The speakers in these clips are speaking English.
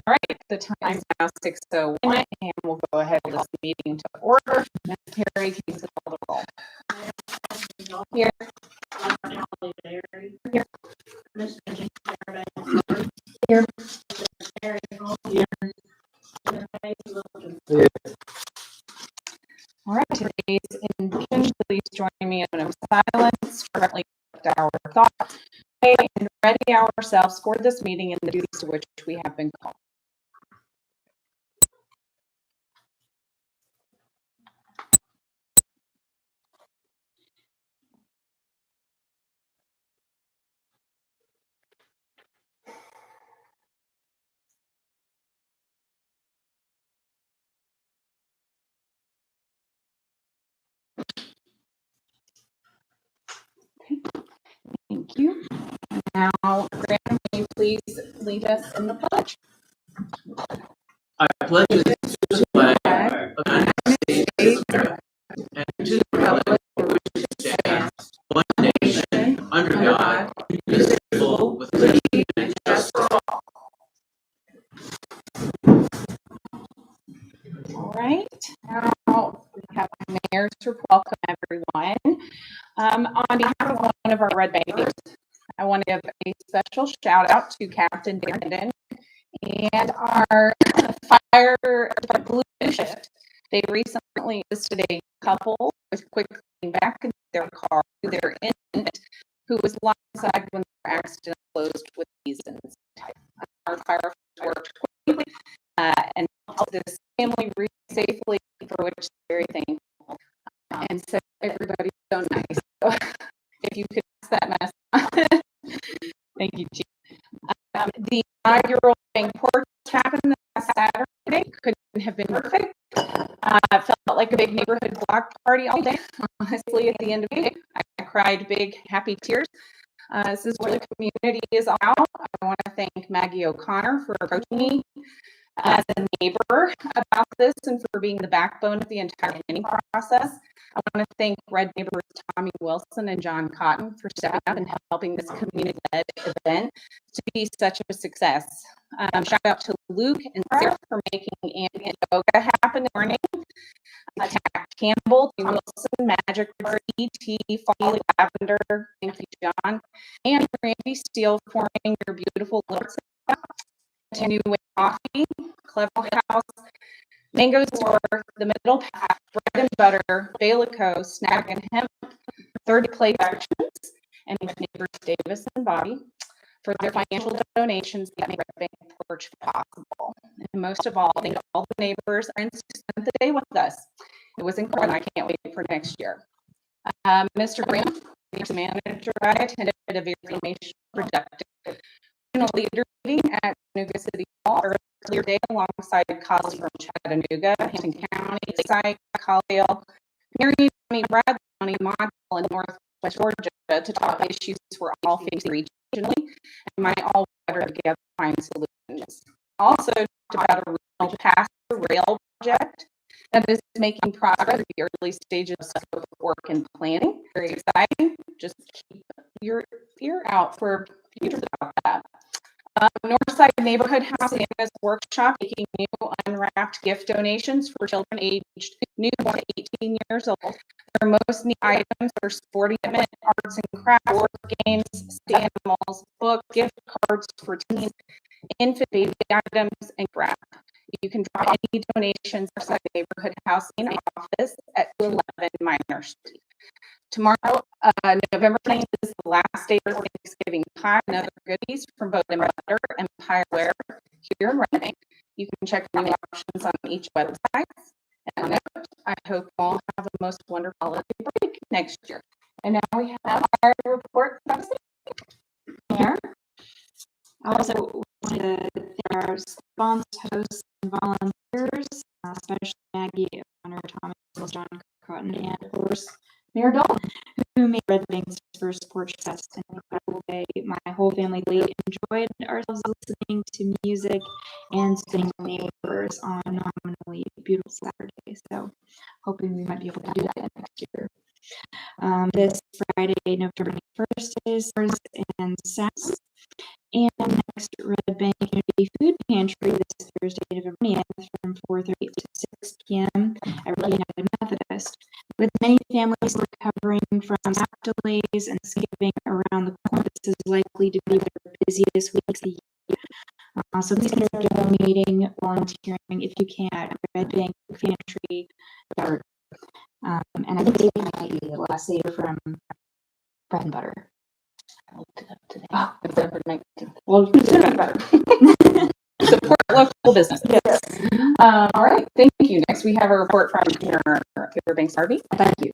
All right, the time is now 6:01, and we'll go ahead and call the meeting to order. Ms. Perry, can you please call the roll? Here. Here. Here. Here. All right, today's intention, please join me in a silence, currently our thoughts, and ready ourselves for this meeting and the duties to which we have been called. Thank you. Now, Graham, may you please lead us in the pledge? I pledge allegiance to the flag of the United States of America and to the republic for which it stands, one nation, under God, indivisible, with liberty and justice for all. All right. Now we have the mayor's report. Welcome, everyone. On behalf of one of our Red Babies, I want to give a special shout out to Captain Darren and our fire blue shift. They recently assisted a couple with quickly back in their car to their infant who was locked inside when their accident closed with seasons. Our firefighters worked quickly and helped this family reach safely, for which they're very thankful. And so everybody's so nice. So if you could pass that mess. Thank you, Chief. The inaugural bank porch happened last Saturday. Couldn't have been perfect. Felt like a big neighborhood block party all day. Honestly, at the end of the day, I cried big, happy tears. This is where the community is all out. I want to thank Maggie O'Connor for approaching me as a neighbor about this and for being the backbone of the entire planning process. I want to thank Red Neighbors Tommy Wilson and John Cotton for stepping up and helping this community-led event to be such a success. Shout out to Luke and Sarah for making ambient yoga happen in the morning. Kat Campbell, T. Wilson, Magic River, E.T., Folly Lavender, thank you, John, and Randy Steele for forming your beautiful looks. New Way Coffee, Clever House, Mango Store, The Middle Path, Bread and Butter, Balico, Snag and Hemp, Third Place Actions, and neighbors Davis and Bobby for their financial donations that make Red Bank Porch possible. And most of all, thank all the neighbors and spent the day with us. It was incredible. I can't wait for next year. Mr. Graham, manager, I attended a very informational, productive leader meeting at Chattanooga City Hall earlier today alongside colleagues from Chattanooga, Hampton County, Lakeside, Collier, Marion County, Bradley County, Montville, and Northwest Georgia to talk issues we're all facing regionally and might all better together find solutions. Also, about a regional pass-through rail project that is making progress at the early stages of scope of work and planning. Very exciting. Just keep your ear out for futures about that. Northside Neighborhood House Anna's workshop making new unwrapped gift donations for children aged new to 18 years old. Their most neat items are sporting equipment, arts and crafts, board games, stuffed animals, book, gift cards for teens, infant baby items, and craft. You can drop any donations at the Neighborhood House in office at 211 Minor Street. Tomorrow, November 9th, is the last day for Thanksgiving pie and other goodies from Boat and Butter and Pireware here in Red Bank. You can check the new options on each website. And on that note, I hope you all have the most wonderful holiday break next year. And now we have our report from the Mayor. I also want to thank our sponsors, hosts, and volunteers, especially Maggie O'Connor, Thomas, John Cotton, and of course, Mayor Dalton, who made Red Bank's first porch fest an incredible day. My whole family enjoyed ourselves listening to music and spending with neighbors on a nominally beautiful Saturday. So, hoping we might be able to do that next year. This Friday, November 1st, is Stars and Sass. And next Red Bank Community food pantry this Thursday, November 20th, from 4:30 to 6 p.m. at United Methodist. With many families recovering from SNAP delays and Thanksgiving around the corner, this is likely to be their busiest weeks of the year. So please consider donating, volunteering if you can at Red Bank Pantry. And I think David might be the last day from Bread and Butter. I looked it up today. Oh, November 19th. Well, Bread and Butter. Support local business. Yes. All right, thank you. Next, we have a report from Commissioner Fairbanks Harvey. Thank you.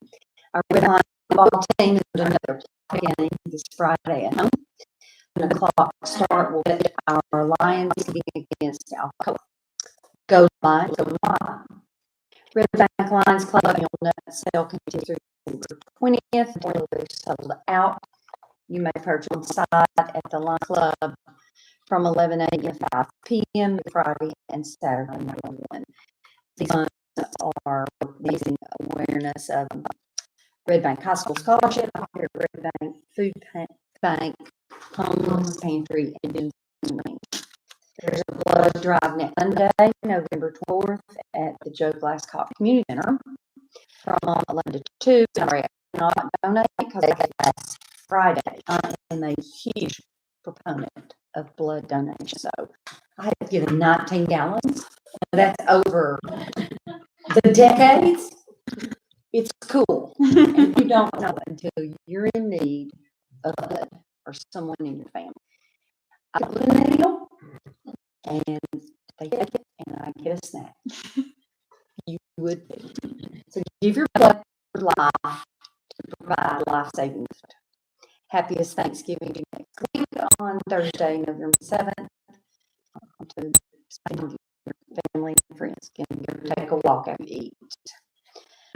Our Red Line ball team is another beginning this Friday at home. 1 o'clock start will be our Lions against Alcoa. Go Lions, go Lions. Red Bank Lions Club annual nut sale continues through December 20th. They're sold out. You may purchase on site at the Lions Club from 11 a.m. to 5 p.m. Friday and Saturday night. These funds are raising awareness of Red Bank High School Scholarship, Red Bank Food Bank, Homeless Pantry, and Doing. There's a blood drive next Monday, November 24th at the Joe Glasscock Community Center from 11 to 2. Sorry, I cannot donate because that's Friday. I am a huge proponent of blood donation. So I have given 19 gallons. That's over the decades. It's cool. And you don't know it until you're in need of blood or someone in your family. I put a needle and they take it and I get a snack. You would. So give your blood for life to provide life-saving food. Happiest Thanksgiving to you next week on Thursday, November 7th. To spend with your family and friends. Again, take a walk and eat.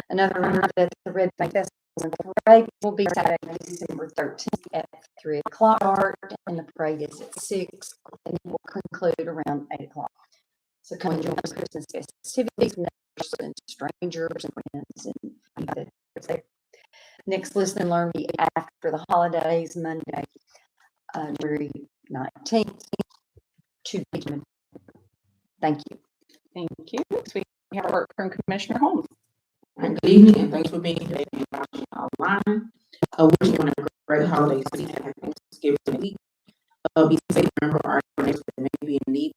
Another reminder that the Red Bank Festival and Parade will be Saturday, December 13th at 3 o'clock, and the parade is at 6, and it will conclude around 8 o'clock. So come and join us Christmas festivities, neighbors and strangers and friends. And next Listen and Learn will be after the holidays, Monday, January 19th. To begin. Thank you. Thank you. Next, we have a report from Commissioner Holmes. Good evening, and thanks for being here and watching online. Wishing you a great holiday season and Thanksgiving week. Be safe, remember our neighbors that may be in need,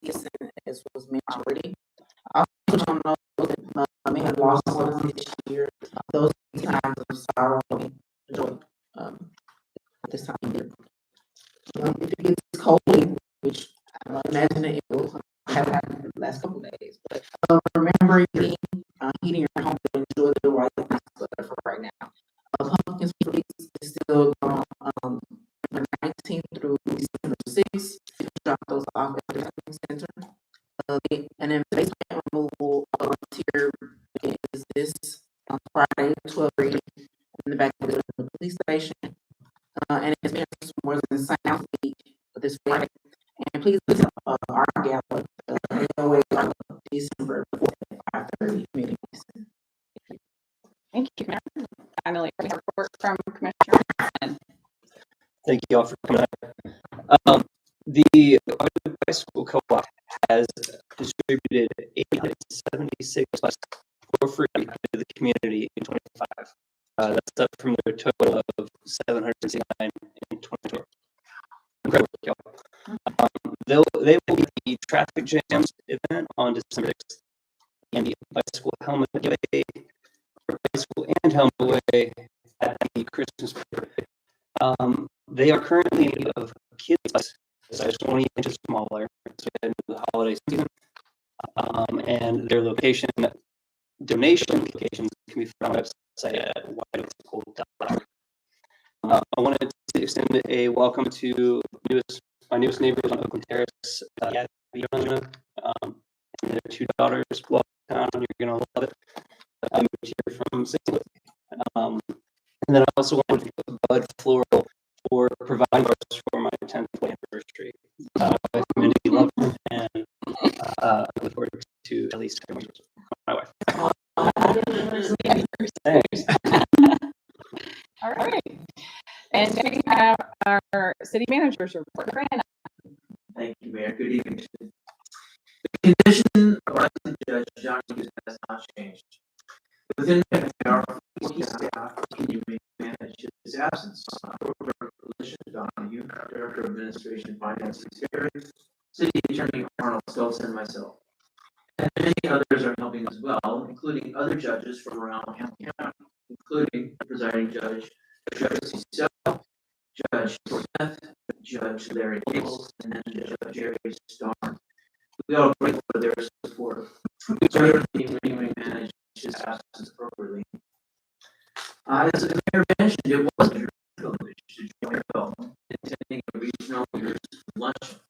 as was mentioned already. Also, don't know that may have lost someone this year. Those times of sorrow and joy this time of year. If it gets cold, which I imagine that it will have happened in the last couple of days, but remember heating your home to enjoy the right for right now. Pumpkin Spice is still going on 19th through December 6th. Drop those off at the Center. And then basement removal volunteer is this on Friday, 12:30 in the back of the police station. And it's been more than South Week this Friday. And please visit our gala, December 4th at 5:30 meetings. Thank you, Mayor. Finally, we have a report from Commissioner Johnson. Thank you all for coming up. The High School Co-op has distributed 876 buses for free to the community in 2025. That's up from their total of 769 in 2024. Incredible, y'all. They will be the traffic jams event on December 6th and the bicycle helmet giveaway, bicycle and helmet giveaway at the Christmas parade. They are currently of kids size 20 inches smaller, so into the holiday season. And their donation locations can be found on the website at whiteoakschool.org. I wanted to extend a welcome to my newest neighbors on Oakland Terrace, Gabby and Jonah, and their 2 daughters. Welcome, you're gonna love it. I'm here from St. Louis. And then I also wanted to thank Bud Floral for providing us for my 10th anniversary. I commend you, love them, and look forward to at least my wife. Thanks. All right. And then we have our city manager's report. Brandon. Thank you, Mayor. Good evening. condition of elected Judge John Hughes has not changed. Within the hour, he staff continuing to manage his absence. Corporate Relations Donahue, Director of Administration, Finance, and Secretary, City Attorney Arnold Stokes, and myself. And many others are helping as well, including other judges from around Hamilton County, including the presiding judge, Judge Cecil, Judge Smith, Judge Larry Nichols, and then Judge Jerry Storm. We are grateful for their support. We certainly manage his absence appropriately. As the mayor mentioned, it was a privilege to join Bill, attending a regional leaders luncheon.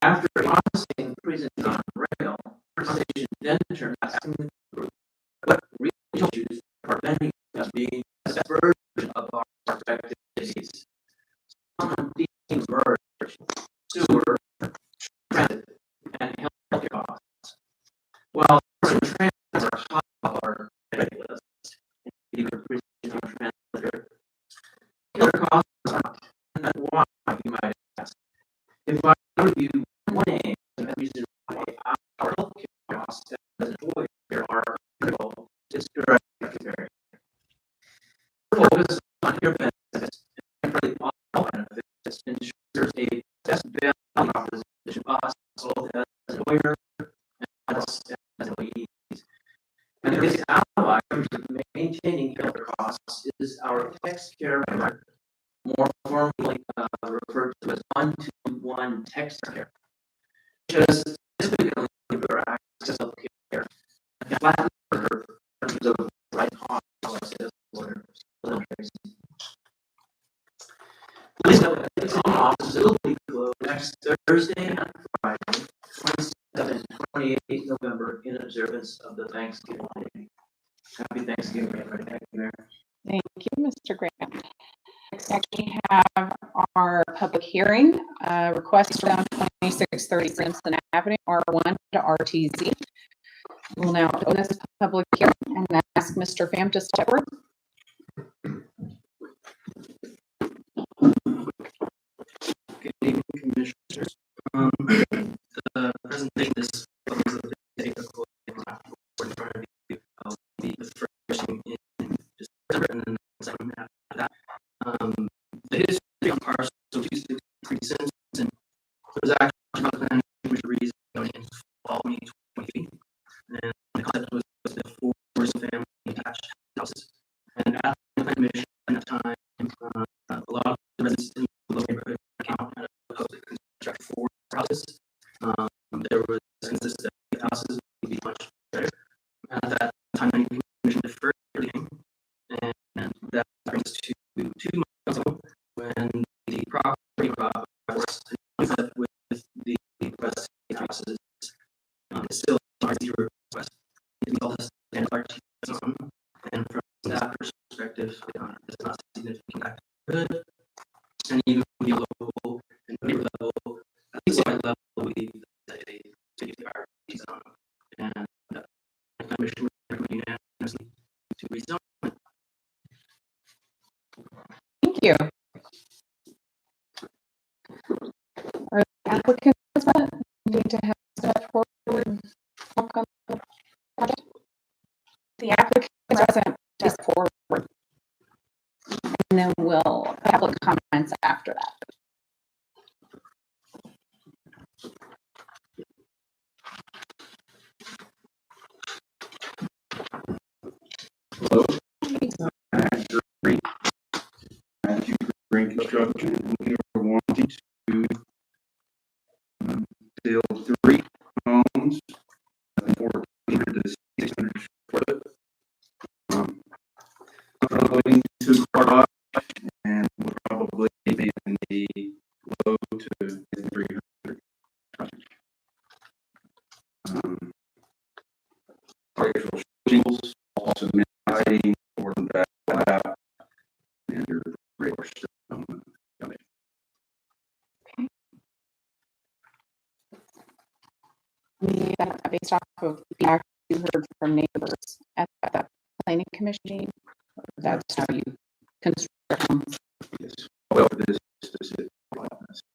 After processing the presentation on rail, conversation then turned to asking the group what regional issues are preventing us being a version of our respective cities. Some themes emerged: sewer, transit, and healthcare costs. While transit are top of our list, the presentation on transit, other costs are not. And that's why, you might ask, if I review one name as a reason why our healthcare costs as an employer are critical, it's direct care. Focus on your benefits and really all benefits ensures a best value proposition for us both as an employer and us as employees. And this ally to maintaining healthcare costs is our tax care record, more formally referred to as one-to-one tax care, which is significantly for access to healthcare and flat curve in terms of right cost policies. Please note that the office will be closed next Thursday and Friday, 27 and 28 November, in observance of the Thanksgiving holiday. Happy Thanksgiving, everybody. Thank you, Mayor. Thank you, Mr. Graham. Next, we have our public hearing, request down 2630 Simpson Avenue, R1 to RTZ. We'll now open this public hearing and ask Mr. Pham to step forward. Good evening, Commissioners. The presentation is technical in front of you. I'll be the first thing in December and then the second after that. The history on parcel 263 Simpson was actually not planned with reason in fall 2020, and the concept was for family attached houses. And at the commission at the time, a lot of the residents in the local neighborhood account had a public construct for houses. There was consensus that houses would be much better. At that time, the commission deferred everything, and that brings us to 2 months ago when the property was with the request houses. It's still our zero request. It's all this and and from that perspective, it's not significant. Good. And even the local and neighbor level, at least at my level, we say to the RP zone, and the commission recommended unanimously to rezone. Thank you. Are the applicants present? Need to have step forward and talk on the project? The applicant present, step forward. And then we'll have public comments after that. Hello. Matthew Green Construction. We are wanting to build 3 homes, 1,400 to 600 foot. Going to garage and will probably be in the low to 300. Partial shingles, also siding for the back and your regular system. Based off of feedback you heard from neighbors at that planning commission, that's how you construct homes. Yes. Well, for this specific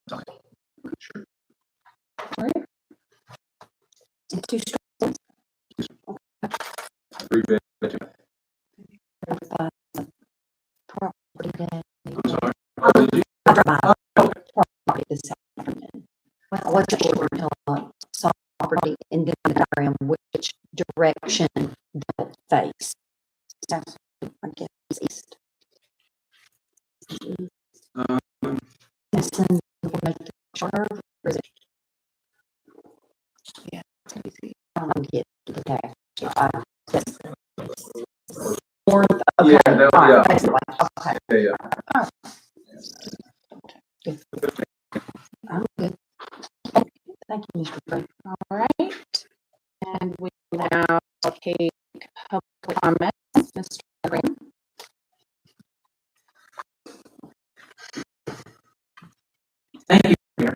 site. Sure. All right. Two stories. 3 bedroom. uh, Property day. I'm sorry. Oh, did you? I drive by property this afternoon. I wasn't sure until I saw property in the diagram which direction they'll face. So I guess it's east. Um, This one will make the shorter, or is it? Yeah, it's gonna be. I'm gonna get the tag. That's- North, okay, Yeah, that- all right, yeah. basically, okay. yeah. I'm good. Thank you, Mr. Green. All right. And we now take public comments. Mr. Green. Thank you, Mayor.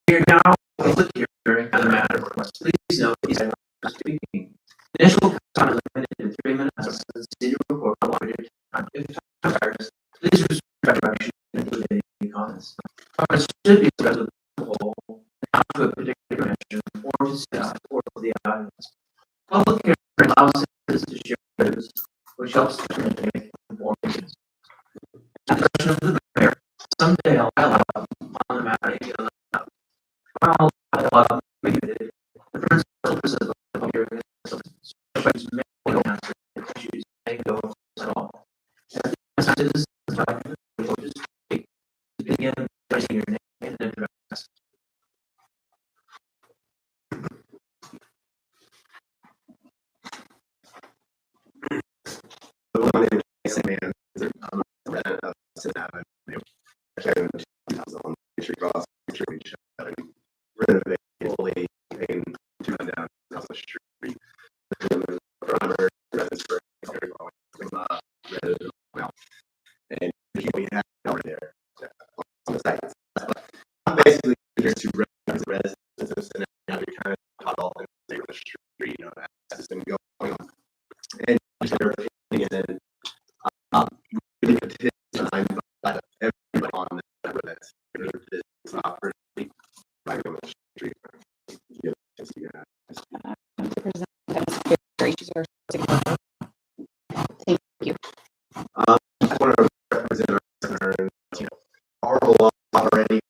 Here now, public hearing on the matter request. Please note these are not speaking. Initial time is limited to 3 minutes. As the city report allotted time. If time expires, please respect direction and include any comments. Comments should be addressed with the whole, not to a particular mention or to staff or to the audience. Public hearing allows citizens to share views, which helps to make informed decisions. Discussion of the mayor. Someday I'll allow on the matter. I'll allow the principal purpose of the public hearing is to make no answer issues may go at all. Citizens just begin raising your name and address. My name is Jason Mann. I'm a resident of St. Avenue. On Street Cross, Street, renovated fully, paying to run down across the street. The primary residence for resident well. And we have over there on the site. I'm basically here to represent residents and have you kind of caught all in the street, you know, as it's been going on. And just their opinion and really petition by everybody on the residence. It's not really right on the street. Yeah, Thank you. I want to represent our center and, you know, our law already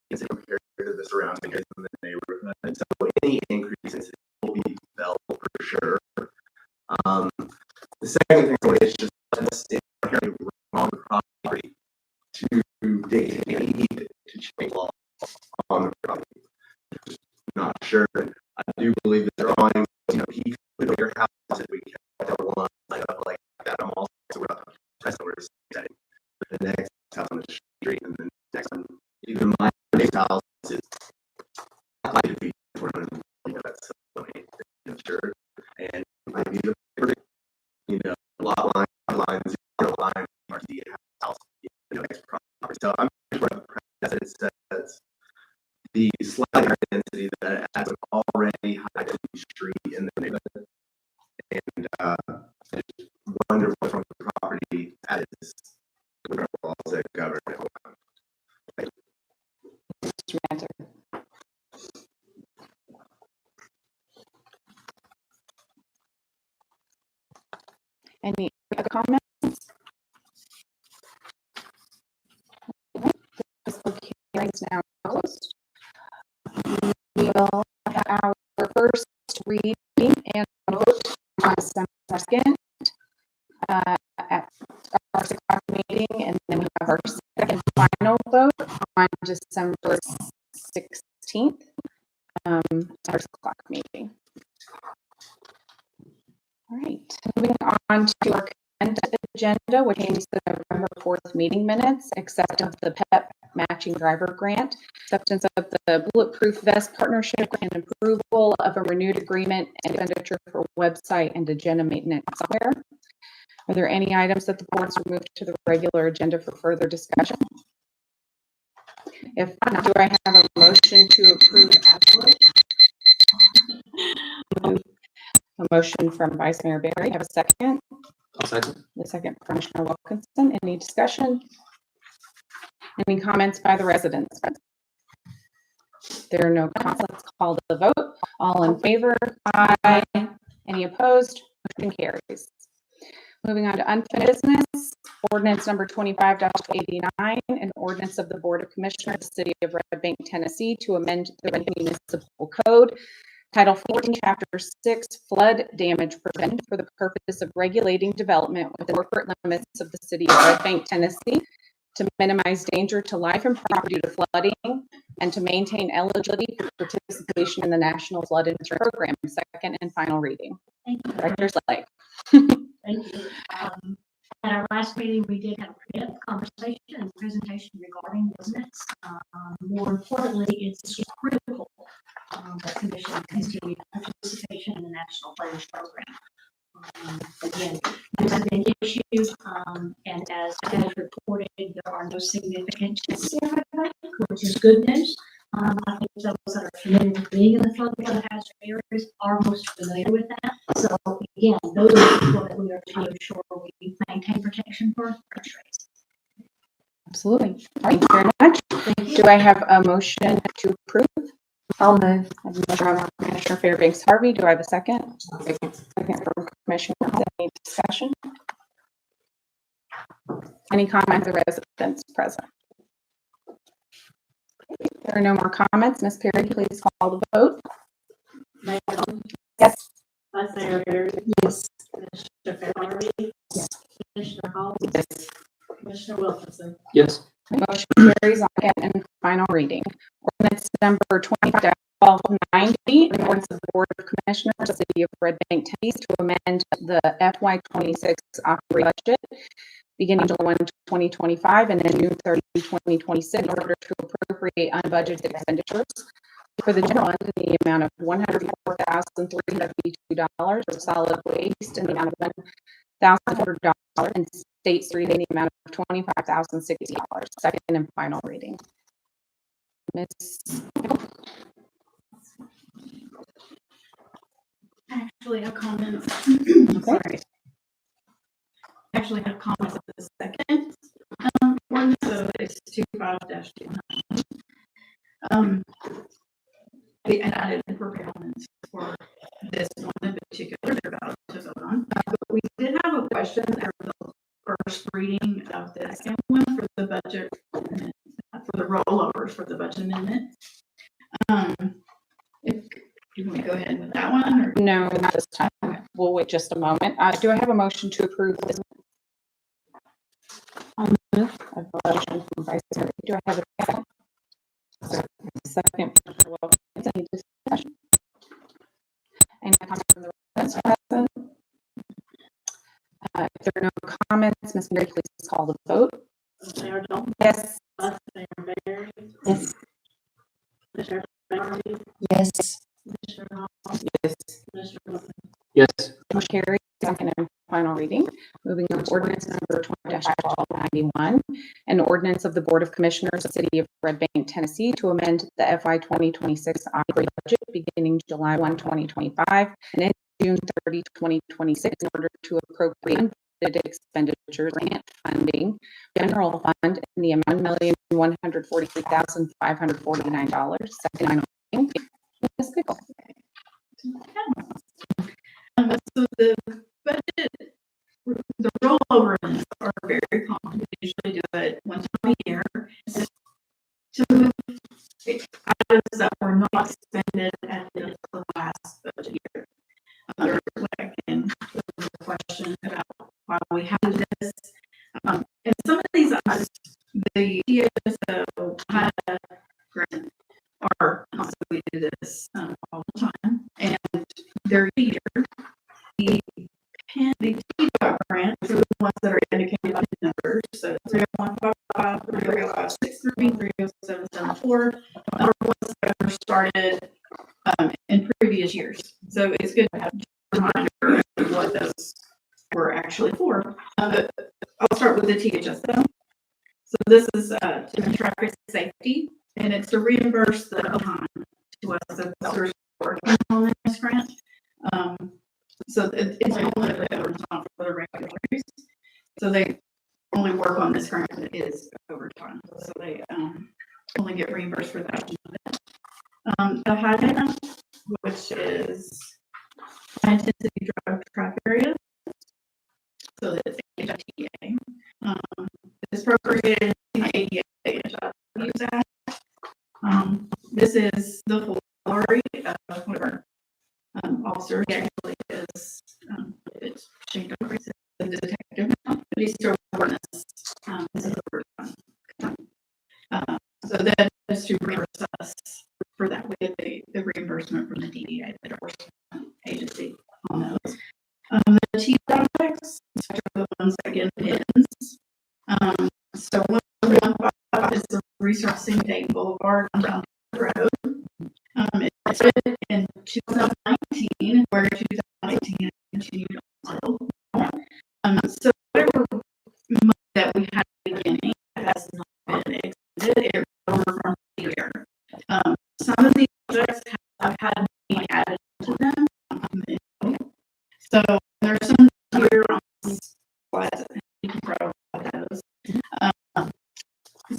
is compared to the surrounding areas in the neighborhood. And so any increases will be felt for sure. The second thing is just understand on the property to dictate to change law on the property. Just not sure. I do believe the drawing, you know, he could put your house if we kept one like up like that. I'm also that's what we're setting. The next house on the street and the next one, even my next house is likely to be for you know, that's sure. And might be the you know, lines, zero line, or the house, you know, next property. So I'm sure as it says, the slight higher density that it has an already high density street in the neighborhood. And it's wonderful from the property that is laws that govern it. Mr. Manzer. Any other comments? This public hearing is now closed. We will have our first reading and vote on December 2nd at our 6 o'clock meeting, and then we have our second final vote on December 16th, our 6 o'clock meeting. All right, moving on to our consent agenda, which is the November 4th meeting minutes, acceptance of the PEP matching driver grant, acceptance of the Bulletproof Vest partnership, and approval of a renewed agreement and expenditure for website and agenda maintenance software. Are there any items that the board wants to move to the regular agenda for further discussion? If not, do I have a motion to approve as a motion from Vice Mayor Barry? Have a second? I'll second. The second, Commissioner Wilkinson. Any discussion? Any comments by the residents? There are no comments. Let's call the vote. All in favor? Aye. Any opposed? Motion carries. Moving on to unfinished business, ordinance number 25-89, an ordinance of the Board of Commissioners of the City of Red Bank, Tennessee to amend the Red Bank Municipal Code, Title 14, Chapter 6, Flood Damage Prevention for the purpose of regulating development within the corporate limits of the City of Red Bank, Tennessee, to minimize danger to life and property due to flooding, and to maintain eligibility for participation in the National Flood Insurance Program. Second and final reading. Thank you. Director Slade. Thank you. At our last meeting, we did have a pre-up conversation and presentation regarding business. More importantly, it's critical that commission continue participation in the National Pledge Program. Again, this has been issued, and as reported, there are no significant changes, which is good news. I think those that are familiar with being in the flood hazard areas are most familiar with that. So again, those are the people that we are to ensure we maintain protection for our trees. Absolutely. Thank you very much. Do I have a motion to approve? I'll move. I have a motion from Commissioner Fairbanks Harvey. Do I have a second? Second from Commissioner. Any discussion? Any comments or residents present? If there are no more comments, Ms. Perry, please call the vote. Mayor Dalton, Yes. Vice Mayor Barry, Yes. Commissioner Farley, Commissioner Hall, Yes. Commissioner Wilkinson. Yes. Motion carries on second and final reading. Ordinance number 20-1290, an ordinance of the Board of Commissioners of the City of Red Bank, Tennessee to amend the FY26 operating budget beginning July 1, 2025 and then June 30, 2026 in order to appropriate unbudgeted expenditures for the general fund in the amount of $104,372 for solid waste in the amount of $1,400 and State Street in the amount of $25,060. Second and final reading. Ms. Actually have comments. Sorry. Actually have comments at the second. One, so it's 25-29. And I didn't prepare comments for this one in particular they're about to vote on. But we did have a question at the first reading of the second one for the budget, for the rollovers for the budget amendment. If you want to go ahead with that one, or No, not this time. We'll wait just a moment. Do I have a motion to approve this? I'll move. I have a motion from Vice Mayor. Do I have a second? Second. Well, any discussion? Any comments from the residents present? If there are no comments, Ms. Mary, please call the vote. Mayor Dalton, Yes. Vice Mayor Barry, Yes. Commissioner Farley, Yes. Commissioner Hall, Yes. Commissioner Wilkinson. Yes. Motion carries. Second and final reading. Moving on to ordinance number 20-1291, an ordinance of the Board of Commissioners of the City of Red Bank, Tennessee to amend the FY 2026 operating budget beginning July 1, 2025 and ending June 30, 2026 in order to appropriate unbudgeted expenditures, grant funding, general fund in the amount of $1,143,549. Second and final reading. Ms. Pickle. So the budget, the rollovers are very common. We usually do it one time a year. To move items that were not expended at the end of the last budget year. There was a question about why we have this. And some of these items, the TSO had a grant, or also we do this all the time, and they're here. The TDOT grant are the ones that are indicated by the numbers. So 30155, 30563, 30774 are ones that were started in previous years. So it's good to have a reminder of what those were actually for. But I'll start with the THSO. So this is to traffic safety, and it's to reimburse the time to us as officers working on this grant. So it's only the overtime for the regular crews. So they only work on this grant that is overtime. So they only get reimbursed for that. The hydrant which is high intensity drug trap areas. So that's HITA. This appropriated in the ADA Use Act. This is the full salary of one of our officers. He actually is it's changed over to the detective now, but he's still running this. This is so that is to reimburse us for that with the reimbursement from the DEA, the enforcement agency on those. The T projects are the ones that get pins. So 115 is the resurfacing Dayton Boulevard on Down the Road. It's been in 2019, where 2019 continued on. So whatever money that we had at the beginning has not been extended. It over from the year. Some of these projects have had money added to them. So there's some here on these slides that you can probably have those.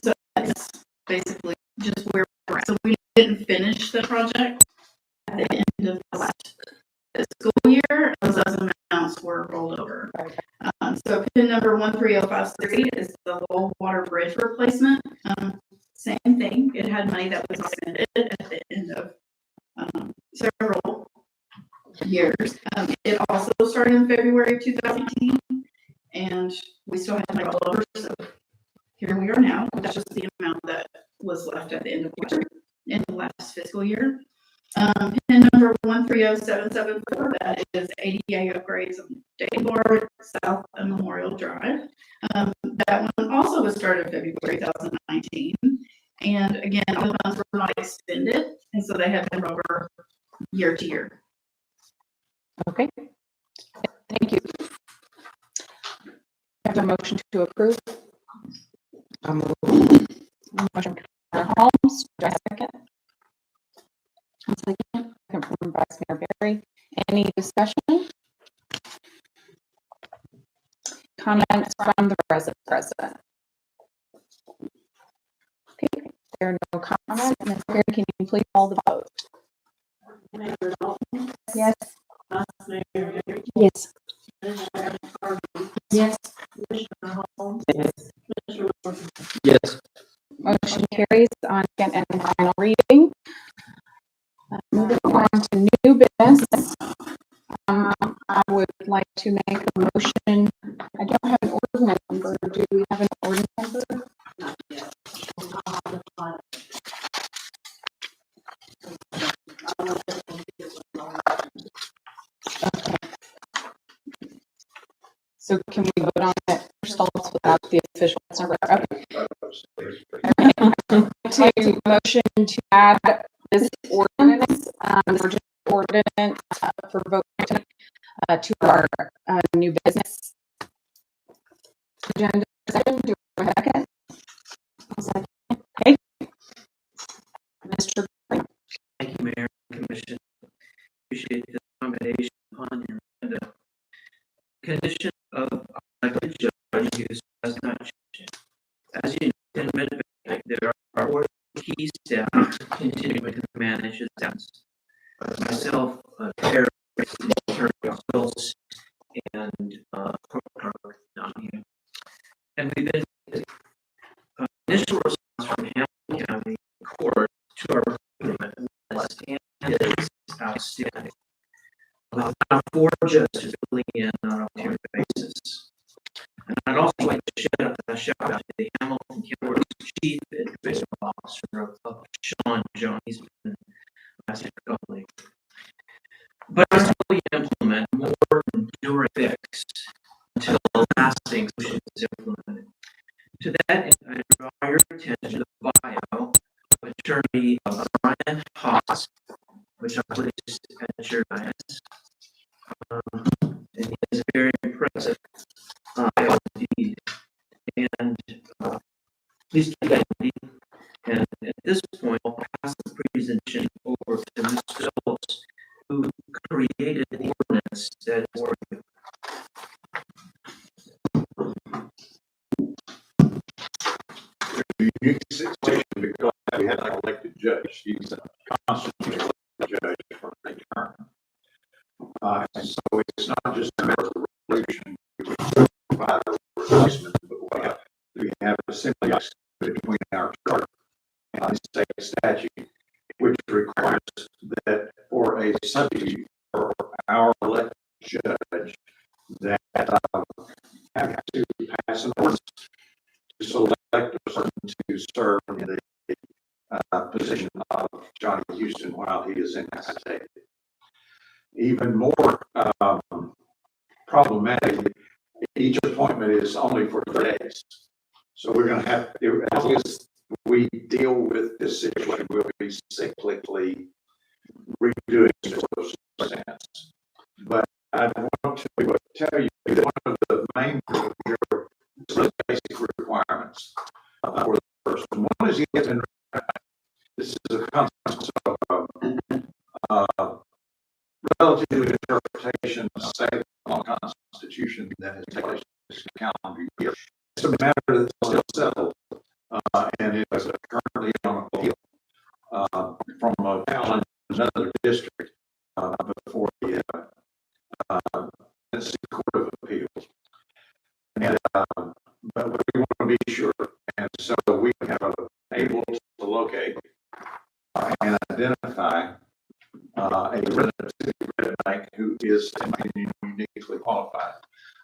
So that's basically just where we're at. So we didn't finish the project at the end of the last fiscal year. Those amounts were rolled over. So pin number 13053 is the Low Water Bridge replacement. Same thing. It had money that was expended at the end of several years. It also started in February of 2018, and we still had money all over. So here we are now. That's just the amount that was left at the end of the year in the last fiscal year. Pin number 130774, that is ADA upgrades on Dayton Boulevard, South of Memorial Drive. That one also was started in February 2019. And again, the funds were not expended, and so they have been over year to year. Okay. Thank you. I have a motion to approve. Motion from Holmes, do I have a second? Second from Vice Mayor Barry. Any discussion? Comments from the president? Okay, there are no comments. Ms. Barry, can you please call the vote? Yes. Yes. Yes. Yes. Motion carries on second and final reading. Moving on to new business. I would like to make a motion. I don't have an ordinance number. Do we have an ordinance number? Not yet. Okay. So can we vote on it first also without the official number? Okay. To motion to add this ordinance, urgent ordinance for vote to our new business agenda. Do we have a second? Okay. Mr. Green. Thank you, Mayor and Commission. Appreciate the accommodation on your agenda. Condition of elected judge use has not changed. As you know, in Medfield, there are 4 key staff continuing to manage the towns. Myself, Terry, Schultz, and Clark Donahue. And we've been initial response from Hamilton County Court to our recruitment is outstanding. About 4 judges filling in on a regular basis. And I'd also like to shout out to the Hamilton County Chief Administrative Officer of Sean Jones. He's been massive company. But as we implement more enduring fix until lasting solution is implemented. To that end, I draw your attention to the bio of attorney Brian Haas, which I placed at your dais. And he is very impressive indeed. And please keep that in mind. And at this point, I'll pass the presentation over to Mr. Schultz, who created the ordinance that is for you. The unique situation because we have an elected judge. He's a constitutional judge for And so it's not just a matter of resolution, we provide a replacement, but we have a symbiosis between our charter and the state statute, which requires that for a substitute for our elected judge, that have to pass an ordinance to select a person to serve in the position of Johnny Houston while he is incapacitated. Even more problematic, each appointment is only for 3 days. So we're going to have, as long as we deal with this situation, we'll be cyclically redoing those circumstances. But I want to tell you that one of the main basic requirements for the person. One is he has been ratified. This is a consequence of relative interpretation of state law constitution that has taken place this calendar year. It's a matter that's still settled, and it is currently on appeal from a town in another district before the Tennessee Court of Appeals. And but we want to be sure, and so we have able to locate and identify a resident of City of Red Bank who is uniquely qualified.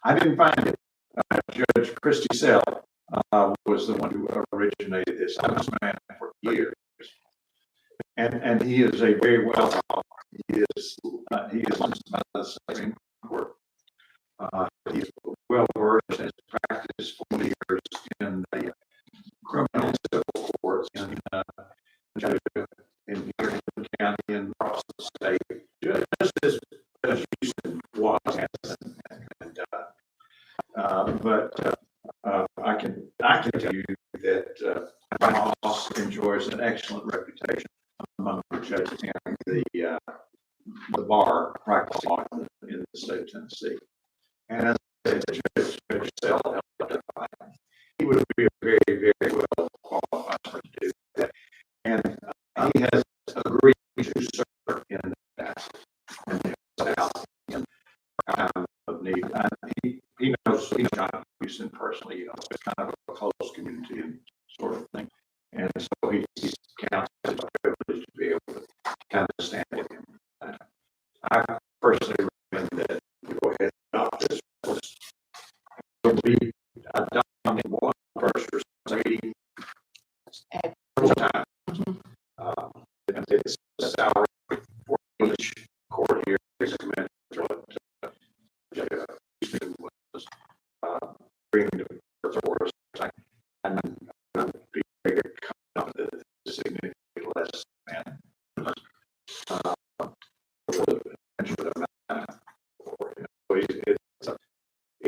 I didn't find it. Judge Christy Sell was the one who originated this. I was a man for years, and he is a very well. He is licensed by the Supreme Court. He's well versed and has practiced 40 years in the criminal and civil courts in Harrison County and across the state, just as Houston was. But I can tell you that my boss enjoys an excellent reputation among the judges and the bar practicing law in the state of Tennessee. And as I said, Judge Sell helped identify him. He would be a very, very well qualified person to do that. And he has agreed to serve in that and South in time of need. And he knows John Houston personally. You know, it's kind of a close community and sort of thing. And so he's counts as a privilege to be able to kind of stand with him. I personally recommend that we go ahead and adopt this. It'll be adopting one first responsibility at time. And it's a salary for each court here is commended was bringing to the force. And I would be very confident that it's significantly less than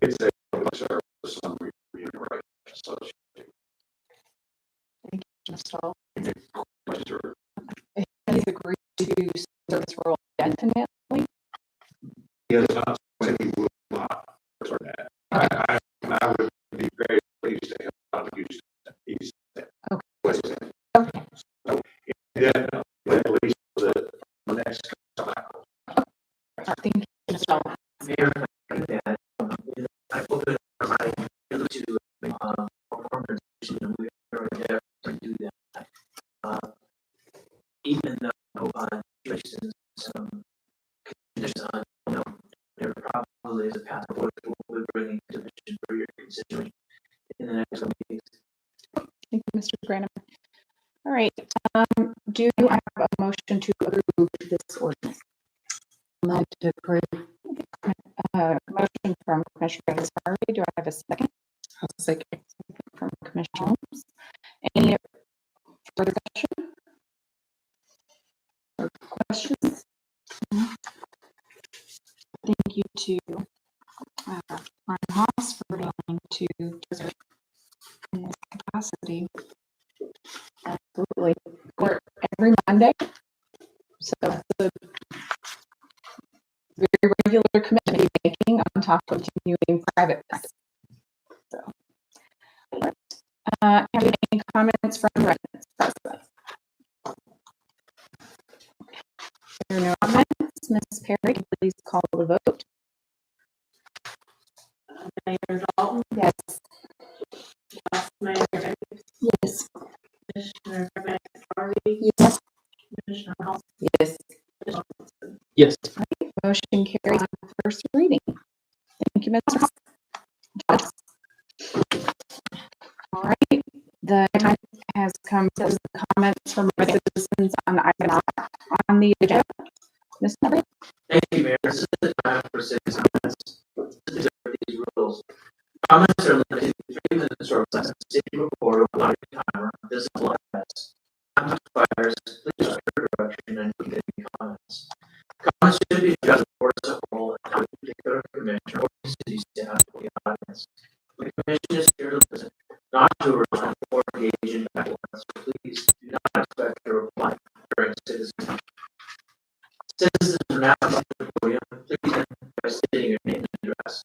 it's a public service some remuneration associated. Thank you, Mr. Hall. Pleasure. He's agreed to serve this role indefinitely. He has not said he will not for that. I would be very pleased to have not used that. He's okay. So indefinitely, at least for the next cycle. Thank you, Mr. Hall. Mayor, I hope that I able to organization and we are there to do that. Even though situations conditions on there probably is a path forward we'll be bringing to the commission for your consideration in the next meetings. Thank you, Mr. Granum. All right. Do I have a motion to approve this ordinance? Move to approve. Motion from Commissioner Harvey. Do I have a second? I'll second. From Commissioner Holmes. Any further discussion? Or questions? Thank you to Ryan Haas for being willing to serve in this capacity. Absolutely. Court every Monday. So it's a very regular commitment making on top of continuing private practice. So, have any comments from residents? President? There are no comments. Ms. Perry, please please call the vote. Mayor Dalton, Yes. Vice Mayor Davis, Yes. Commissioner McCarty, Yes. Commissioner Hall. Yes. Yes. Motion carries on first reading. Thank you, Mr. Hall. All right, the time has come for the comments from our citizens on item on the agenda. Ms. Murray? Thank you, Mayor. This is the time for citizen comments. These are these rules. Comments are limited to 3 minutes or less. City reporter will allow your timer. This is live. Time expires. Please start your direction and keep any comments. Comments should be addressed for as a whole and how a particular commissioner or city staff for the audience. The commission is here to listen, not to respond or engage in violence. So please do not expect a reply during citizen. Citizens are now at the podium. Please begin by stating your name and address.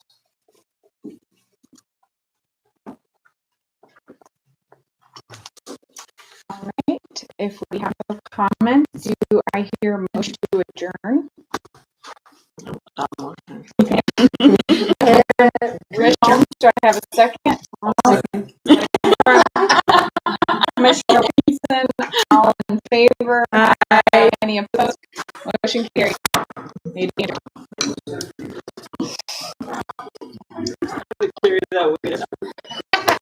All right, if we have no comments, do I hear a motion to adjourn? Rich, do I have a second? Commissioner Peterson, all in favor? Aye. Any opposed? Motion carried. Meeting adjourned. Carry that with us.